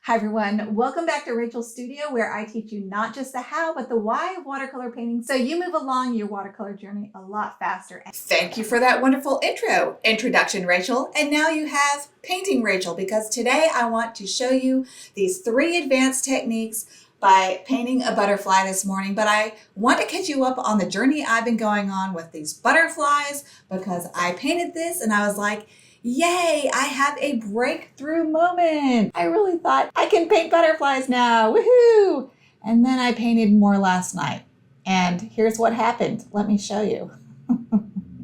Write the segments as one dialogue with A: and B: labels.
A: Hi everyone, welcome back to Rachel's Studio, where I teach you not just the how, but the why of watercolor painting, so you move along your watercolor journey a lot faster.
B: Thank you for that wonderful introduction, Rachel. And now you have Painting Rachel, because today I want to show you these 3 advanced techniques by painting a butterfly this morning. But I want to catch you up on the journey I've been going on with these butterflies, because I painted this and I was like, yay, I have a breakthrough moment. I really thought I can paint butterflies now, woohoo! And then I painted more last night. And here's what happened. Let me show you.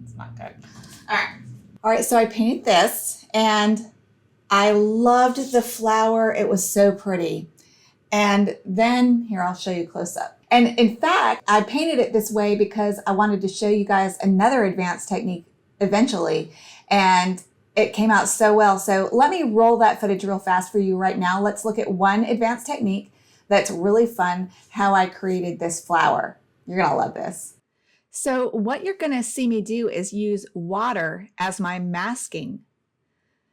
B: It's not good. All right, so I painted this and I loved the flower. It was so pretty. And then here, I'll show you close up. And in fact, I painted it this way because I wanted to show you guys another advanced technique eventually. And it came out so well. So let me roll that footage real fast for you right now. Let's look at one advanced technique that's really fun, how I created this flower. You're gonna love this. So what you're gonna see me do is use water as my masking.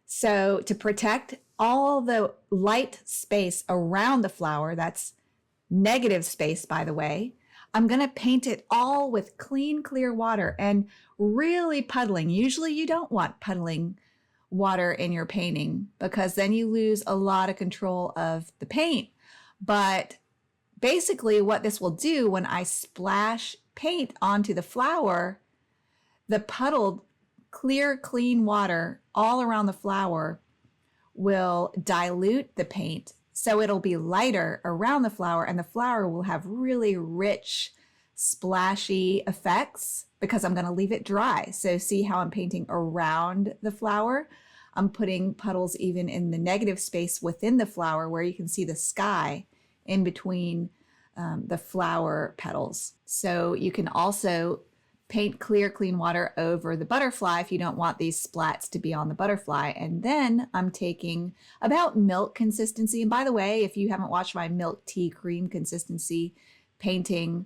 B: So to protect all the light space around the flower, that's negative space, by the way, I'm gonna paint it all with clean, clear water and really puddling. Usually you don't want puddling water in your painting because then you lose a lot of control of the paint. But basically what this will do when I splash paint onto the flower, the puddled, clear, clean water all around the flower will dilute the paint. So it'll be lighter around the flower and the flower will have really rich, splashy effects because I'm going to leave it dry. So see how I'm painting around the flower? I'm putting puddles even in the negative space within the flower where you can see the sky in between the flower petals. So you can also paint clear, clean water over the butterfly if you don't want these splats to be on the butterfly. And then I'm taking about milk consistency. And by the way, if you haven't watched my milk tea cream consistency painting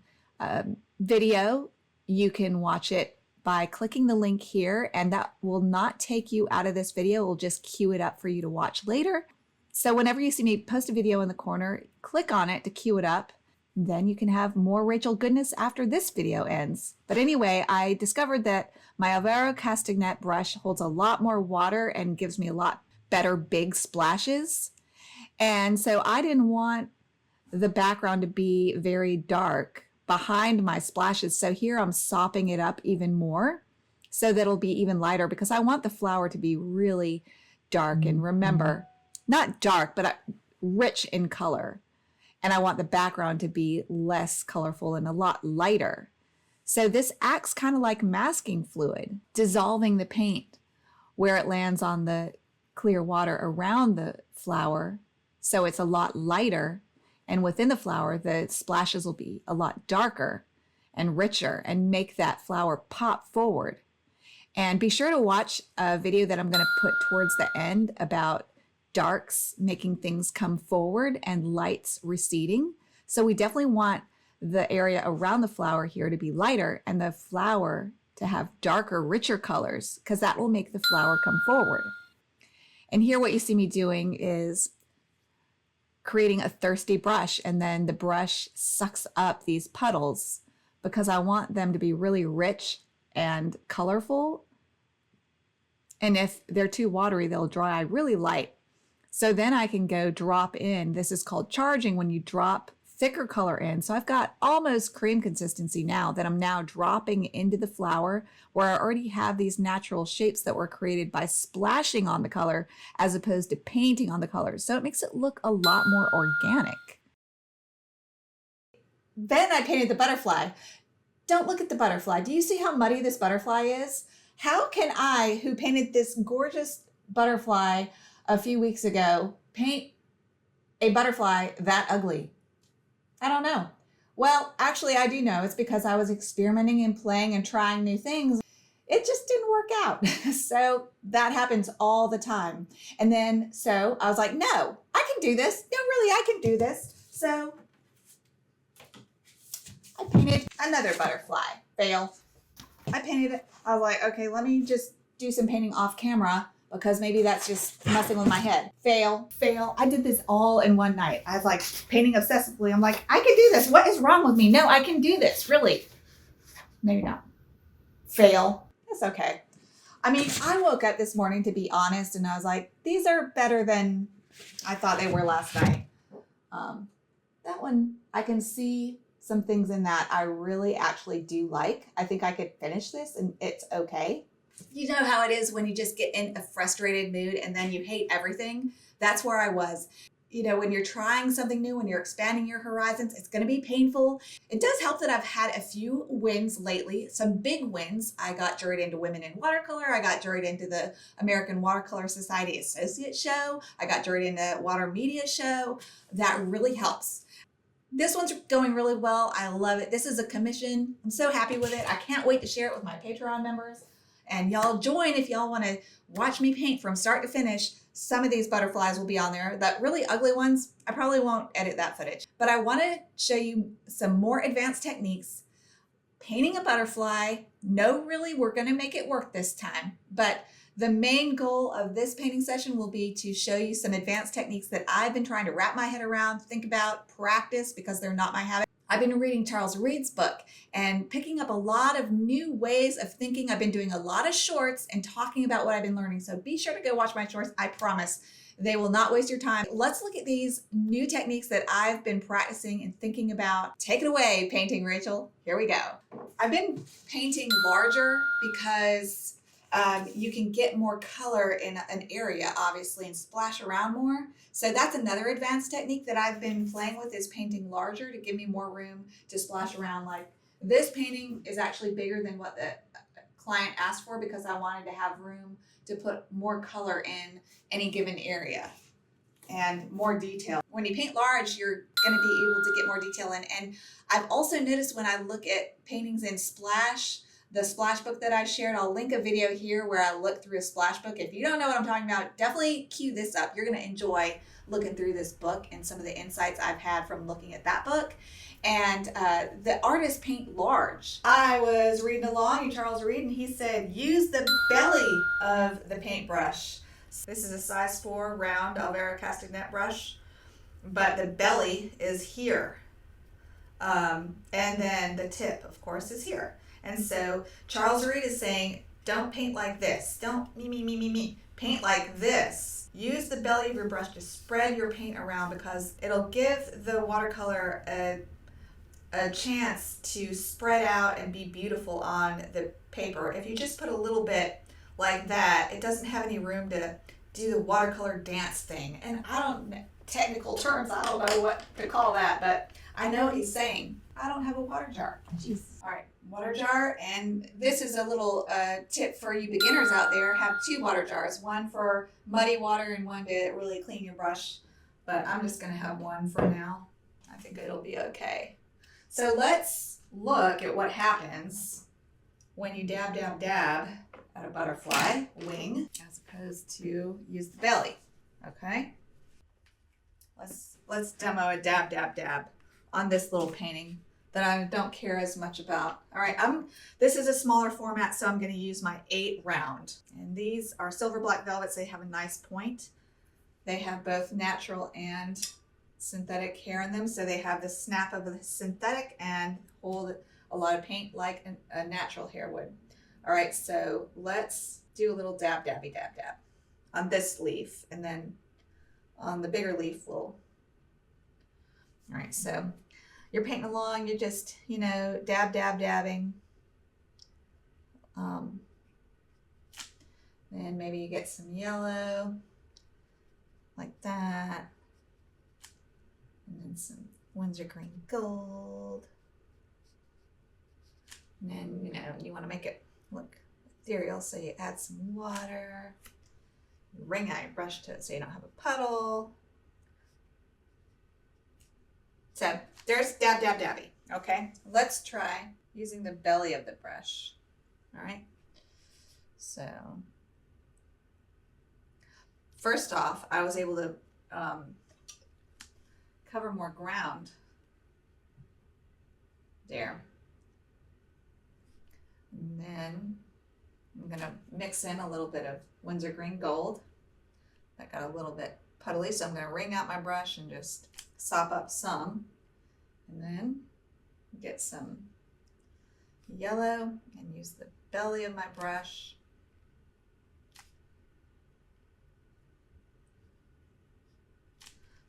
B: video, you can watch it by clicking the link here, and that will not take you out of this video. It will just queue it up for you to watch later. So whenever you see me post a video in the corner, click on it to queue it up. Then you can have more Rachel goodness after this video ends. But anyway, I discovered that my Alvaro Castagnet brush holds a lot more water and gives me a lot better big splashes. And so I didn't want the background to be very dark behind my splashes. So here I'm sopping it up even more so that it'll be even lighter because I want the flower to be really dark. And remember, not dark, but rich in color. And I want the background to be less colorful and a lot lighter. So this acts kind of like masking fluid, dissolving the paint where it lands on the clear water around the flower. So it's a lot lighter. And within the flower, the splashes will be a lot darker and richer and make that flower pop forward. And be sure to watch a video that I'm going to put towards the end about darks making things come forward and lights receding. So we definitely want the area around the flower here to be lighter and the flower to have darker, richer colors because that will make the flower come forward. And here what you see me doing is creating a thirsty brush, and then the brush sucks up these puddles because I want them to be really rich and colorful. And if they're too watery, they'll dry really light. So then I can go drop in. This is called charging when you drop thicker color in. So I've got almost cream consistency now that I'm now dropping into the flower where I already have these natural shapes that were created by splashing on the color as opposed to painting on the colors. So it makes it look a lot more organic. Then I painted the butterfly. Don't look at the butterfly. Do you see how muddy this butterfly is? How can I, who painted this gorgeous butterfly a few weeks ago, paint a butterfly that ugly? I don't know. Well, actually I do know. It's because I was experimenting and playing and trying new things. It just didn't work out. So that happens all the time. And then, so I was like, no, I can do this. No, really, I can do this. So I painted another butterfly. Fail. I painted it. I was like, okay, let me just do some painting off camera because maybe that's just messing with my head. Fail, fail. I did this all in one night. I was like painting obsessively. I'm like, I can do this. What is wrong with me? No, I can do this. Really? Maybe not. Fail. That's okay. I mean, I woke up this morning, to be honest, and I was like, these are better than I thought they were last night. That one, I can see some things in that I really actually do like. I think I could finish this and it's okay. You know how it is when you just get in a frustrated mood and then you hate everything? That's where I was. You know, when you're trying something new, when you're expanding your horizons, it's going to be painful. It does help that I've had a few wins lately, some big wins. I got juried into Women in Watercolor. I got juried into the American Watercolor Society Associate Show. I got juried into Water Media Show. That really helps. This one's going really well. I love it. This is a commission. I'm so happy with it. I can't wait to share it with my Patreon members. And y'all join if y'all want to watch me paint from start to finish. Some of these butterflies will be on there. The really ugly ones, I probably won't edit that footage. But I want to show you some more advanced techniques. Painting a butterfly. No, really, we're going to make it work this time. But the main goal of this painting session will be to show you some advanced techniques that I've been trying to wrap my head around, think about, practice, because they're not my habit. I've been reading Charles Reid's book and picking up a lot of new ways of thinking. I've been doing a lot of shorts and talking about what I've been learning. So be sure to go watch my shorts. I promise they will not waste your time. Let's look at these new techniques that I've been practicing and thinking about. Take it away, Painting Rachel. Here we go. I've been painting larger because you can get more color in an area, obviously, and splash around more. So that's another advanced technique that I've been playing with, is painting larger to give me more room to splash around. Like this painting is actually bigger than what the client asked for because I wanted to have room to put more color in any given area and more detail. When you paint large, you're going to be able to get more detail in. And I've also noticed when I look at paintings in Splash, the splash book that I shared, I'll link a video here where I look through a splash book. If you don't know what I'm talking about, definitely cue this up. You're going to enjoy looking through this book and some of the insights I've had from looking at that book. And the artists paint large. I was reading along in Charles Reid, and he said, use the belly of the paintbrush. This is a size 4 round Alvera Castanet brush, but the belly is here. And then the tip, of course, is here. And so Charles Reid is saying, don't paint like this. Don't me. Paint like this. Use the belly of your brush to spread your paint around, because it'll give the watercolor a chance to spread out and be beautiful on the paper. If you just put a little bit like that, it doesn't have any room to do the watercolor dance thing. And I don't, technical terms, I don't know what to call that, but I know what he's saying. I don't have a water jar. Jeez. All right, water jar. And this is a little tip for you beginners out there. Have 2 water jars, one for muddy water and one to really clean your brush. But I'm just gonna have one for now. I think it'll be okay. So let's look at what happens when you dab at a butterfly wing as opposed to use the belly. Okay. Let's demo a dab on this little painting that I don't care as much about. All right, this is a smaller format, so I'm going to use my 8 round. And these are silver black velvets. They have a nice point. They have both natural and synthetic hair in them, so they have the snap of the synthetic and hold a lot of paint like a natural hair would. All right, so let's do a little dab on this leaf, and then on the bigger leaf we'll. All right, so you're painting along, you're just, dabbing. Then maybe you get some yellow, like that. And then some Windsor green gold. And then, you want to make it look ethereal, so you add some water. You wring out your brush to it so you don't have a puddle. So there's dabby. Okay, let's try using the belly of the brush. All right, so first off, I was able to cover more ground there. And then I'm gonna mix in a little bit of Windsor Green Gold. That got a little bit puddly, so I'm going to wring out my brush and just sop up some. And then get some yellow and use the belly of my brush.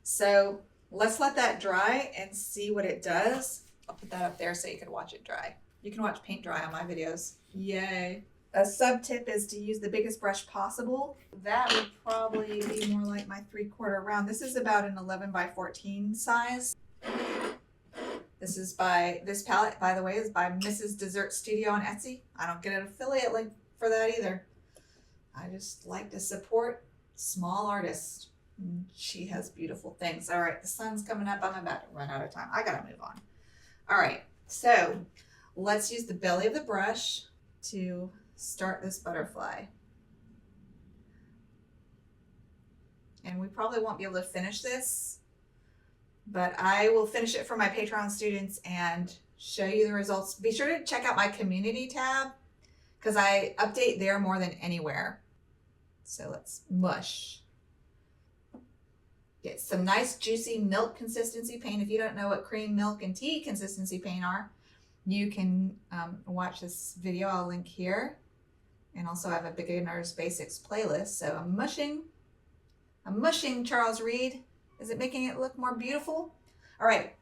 B: So let's let that dry and see what it does. I'll put that up there so you can watch it dry. You can watch paint dry on my videos. Yay. A sub tip is to use the biggest brush possible. That would probably be more like my 3/4 round. This is about an 11 by 14 size. This palette, by the way, is by Mrs. Dessert Studio on Etsy. I don't get an affiliate link for that either. I just like to support small artists. She has beautiful things. All right, the sun's coming up. I'm about to run out of time. I gotta move on. All right, so let's use the belly of the brush to start this butterfly. And we probably won't be able to finish this, but I will finish it for my Patreon students and show you the results. Be sure to check out my community tab because I update there more than anywhere. So let's mush. Get some nice juicy milk consistency paint. If you don't know what cream, milk, and tea consistency paint are, you can watch this video. I'll link here. And also I have a beginner's basics playlist. So I'm mushing Charles Reid. Is it making it look more beautiful? All right,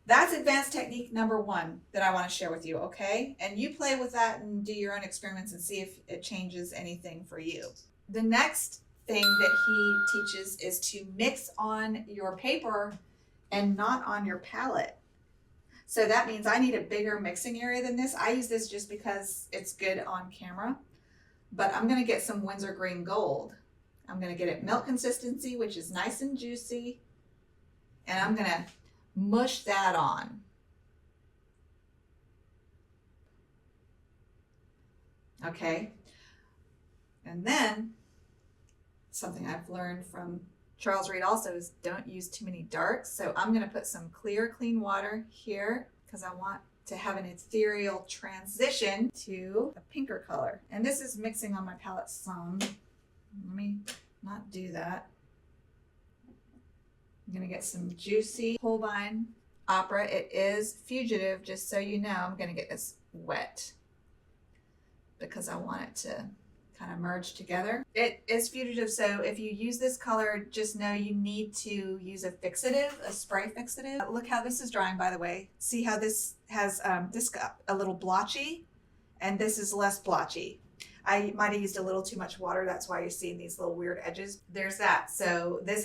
B: that's advanced technique number 1 that I want to share with you, okay? And you play with that and do your own experiments and see if it changes anything for you. The next thing that he teaches is to mix on your paper and not on your palette. So that means I need a bigger mixing area than this. I use this just because it's good on camera, but I'm gonna get some Windsor Green Gold. I'm gonna get it milk consistency, which is nice and juicy, and I'm gonna mush that on. Okay, and then something I've learned from Charles Reid also is don't use too many darks. So I'm gonna put some clear, clean water here because I want to have an ethereal transition to a pinker color. And this is mixing on my palette some. Let me not do that. I'm gonna get some juicy Holbein Opera. It is fugitive, just so you know. I'm gonna get this wet because I want it to kind of merge together. It is fugitive, so if you use this color, just know you need to use a fixative, a spray fixative. Look how this is drying, by the way. See how this has this got a little blotchy, and this is less blotchy. I might have used a little too much water. That's why you're seeing these little weird edges. There's that. So this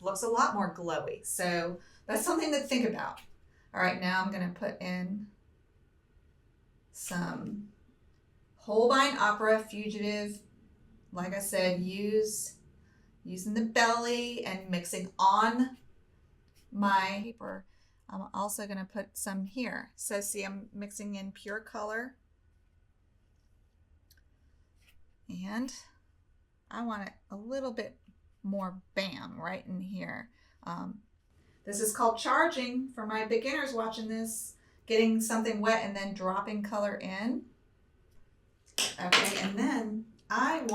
B: looks a lot more glowy. So that's something to think about. All right, now I'm gonna put in some Holbein Opera Fugitive. Like I said, using the belly and mixing on my paper. I'm also gonna put some here. So see, I'm mixing in pure color. And I want it a little bit more bam right in here. This is called charging for my beginners watching this, getting something wet and then dropping color in. Okay, and then I'm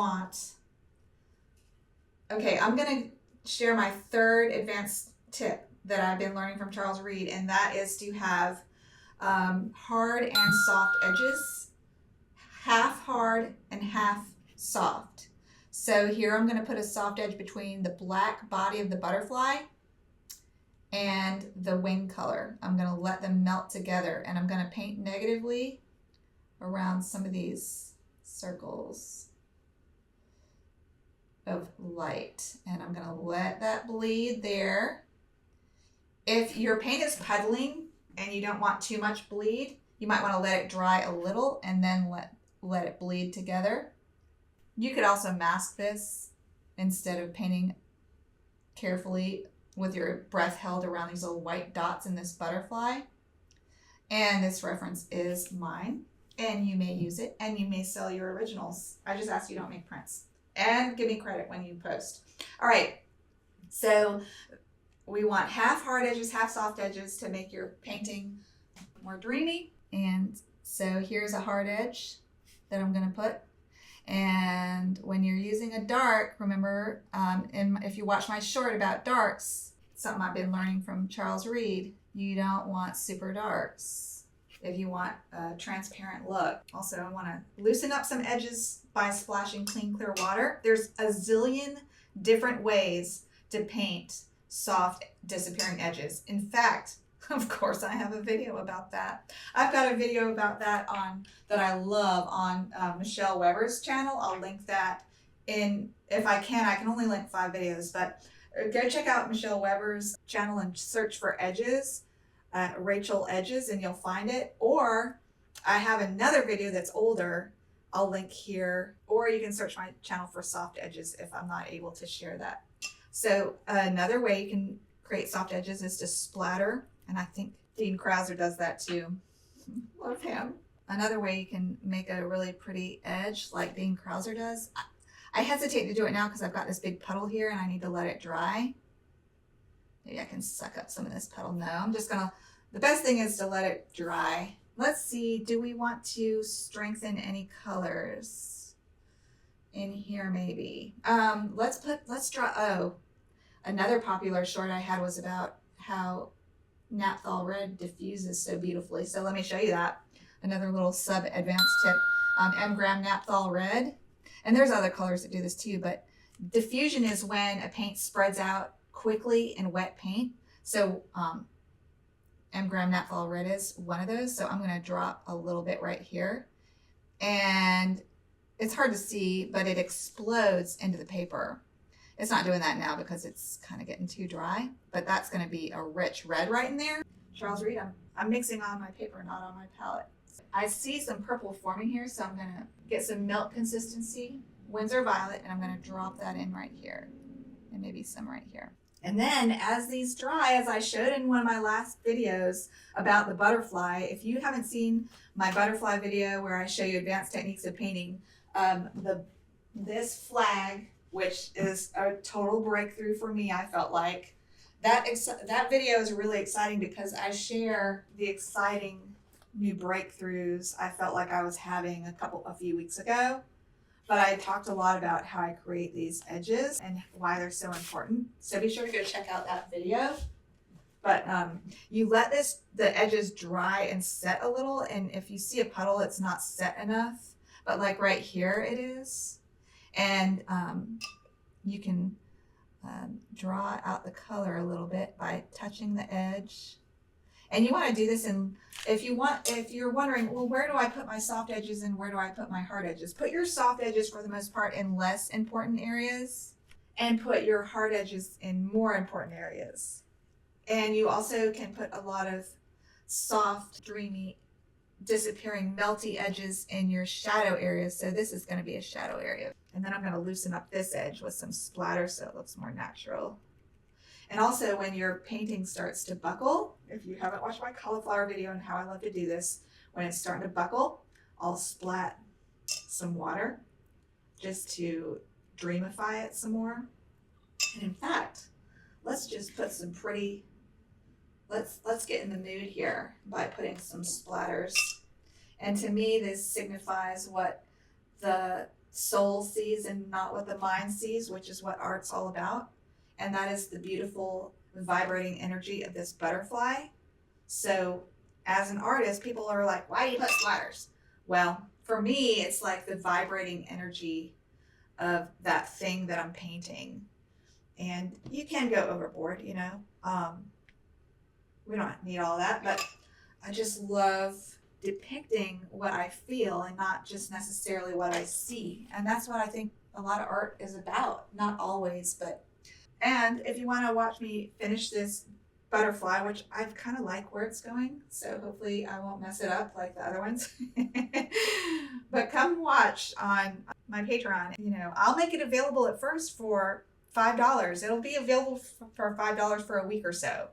B: gonna share my third advanced tip that I've been learning from Charles Reid, and that is to have hard and soft edges, half hard and half soft. So here I'm gonna put a soft edge between the black body of the butterfly and the wing color. I'm gonna let them melt together, and I'm gonna paint negatively around some of these circles of light, and I'm gonna let that bleed there. If your paint is puddling and you don't want too much bleed, you might want to let it dry a little and then let it bleed together. You could also mask this instead of painting carefully with your breath held around these little white dots in this butterfly. And this reference is mine, and you may use it, and you may sell your originals. I just ask you don't make prints. And give me credit when you post. All right, so we want half hard edges, half soft edges to make your painting more dreamy. And so here's a hard edge that I'm gonna put. And when you're using a dark, remember, if you watch my short about darks, something I've been learning from Charles Reid, you don't want super darks if you want a transparent look. Also, I want to loosen up some edges by splashing clean, clear water. There's a zillion different ways to paint soft, disappearing edges. In fact, of course, I have a video about that. I've got a video about that that I love on Michelle Weber's channel. I'll link that in, if I can only link 5 videos, but go check out Michelle Weber's channel and search for edges, Rachel Edges, and you'll find it. Or I have another video that's older. I'll link here, or you can search my channel for soft edges if I'm not able to share that. So another way you can create soft edges is to splatter. And I think Dean Krauser does that too. Love him. Another way you can make a really pretty edge like Dean Krauser does. I hesitate to do it now because I've got this big puddle here and I need to let it dry. Maybe I can suck up some of this puddle. No, I'm just gonna, the best thing is to let it dry. Let's see, do we want to strengthen any colors in here maybe? Let's draw, oh, another popular short I had was about how Naphthol red diffuses so beautifully. So let me show you that. Another little sub-advanced tip. M-gram Naphthol red. And there's other colors that do this too, but diffusion is when a paint spreads out quickly in wet paint. So M-gram Naphthol red is one of those. So I'm going to drop a little bit right here. And it's hard to see, but it explodes into the paper. It's not doing that now because it's kind of getting too dry, but that's going to be a rich red right in there. Charles Reid, I'm mixing on my paper, not on my palette. I see some purple forming here, so I'm going to get some milk consistency, Winsor Violet, and I'm going to drop that in right here, and maybe some right here. And then as these dry, as I showed in one of my last videos about the butterfly, if you haven't seen my butterfly video where I show you advanced techniques of painting, this flag, which is a total breakthrough for me, I felt like. That video is really exciting because I share the exciting new breakthroughs I felt like I was having a few weeks ago. But I talked a lot about how I create these edges and why they're so important. So be sure to go check out that video. But you let the edges dry and set a little, and if you see a puddle, it's not set enough. But like right here it is. And you can draw out the color a little bit by touching the edge. And you want to do this if you're wondering, well, where do I put my soft edges and where do I put my hard edges? Put your soft edges for the most part in less important areas and put your hard edges in more important areas. And you also can put a lot of soft, dreamy, disappearing, melty edges in your shadow areas. So this is going to be a shadow area. And then I'm going to loosen up this edge with some splatter so it looks more natural. And also when your painting starts to buckle, if you haven't watched my cauliflower video and how I love to do this, when it's starting to buckle, I'll splat some water just to dreamify it some more. And in fact, let's just put some pretty, let's get in the mood here by putting some splatters. And to me, this signifies what the soul sees and not what the mind sees, which is what art's all about. And that is the beautiful vibrating energy of this butterfly. So as an artist, people are like, why do you put splatters? Well, for me, it's like the vibrating energy of that thing that I'm painting. And you can go overboard, you know. We don't need all that, but I just love depicting what I feel and not just necessarily what I see. And that's what I think a lot of art is about. Not always, but. And if you want to watch me finish this butterfly, which I kind of like where it's going, so hopefully I won't mess it up like the other ones. But come watch on my Patreon. You know, I'll make it available at first for $5. It'll be available for $5 for a week or so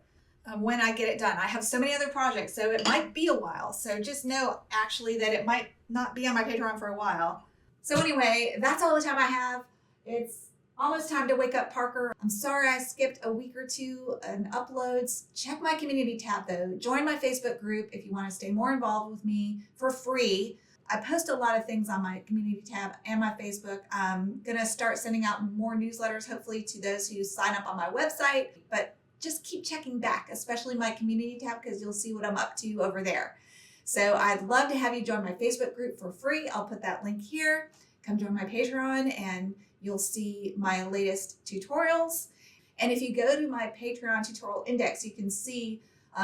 B: when I get it done. I have so many other projects, so it might be a while. So just know actually that it might not be on my Patreon for a while. So anyway, that's all the time I have. It's almost time to wake up, Parker. I'm sorry I skipped a week or two in uploads. Check my community tab though. Join my Facebook group if you want to stay more involved with me for free. I post a lot of things on my community tab and my Facebook. I'm going to start sending out more newsletters, hopefully to those who sign up on my website, but just keep checking back, especially my community tab, because you'll see what I'm up to over there. So I'd love to have you join my Facebook group for free. I'll put that link here. Come join my Patreon and you'll see my latest tutorials. And if you go to my Patreon tutorial index, you can see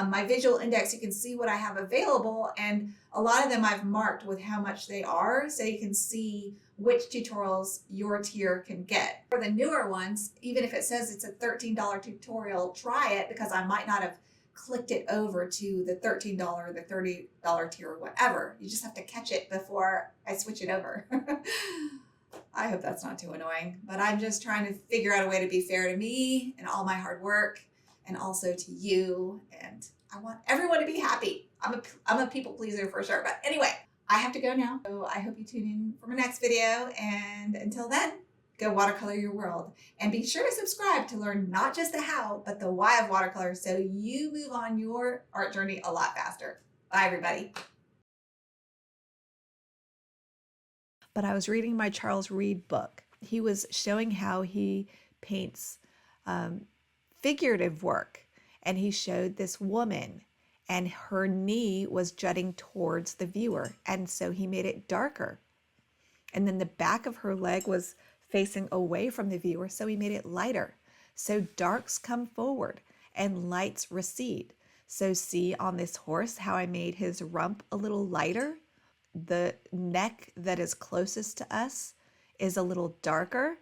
B: my visual index, you can see what I have available. And a lot of them I've marked with how much they are, so you can see which tutorials your tier can get. For the newer ones, even if it says it's a $13 tutorial, try it, because I might not have clicked it over to the $13, the $30 tier, or whatever. You just have to catch it before I switch it over. I hope that's not too annoying, but I'm just trying to figure out a way to be fair to me and all my hard work, and also to you. And I want everyone to be happy. I'm a people pleaser for sure. But anyway, I have to go now. So I hope you tune in for my next video. And until then, go watercolor your world. And be sure to subscribe to learn not just the how, but the why of watercolor, so you move on your art journey a lot faster. Bye, everybody.
C: But I was reading my Charles Reid book. He was showing how he paints figurative work. And he showed this woman, and her knee was jutting towards the viewer. And so he made it darker. And then the back of her leg was facing away from the viewer, so he made it lighter. So darks come forward and lights recede. So see on this horse how I made his rump a little lighter? The neck that is closest to us is a little darker,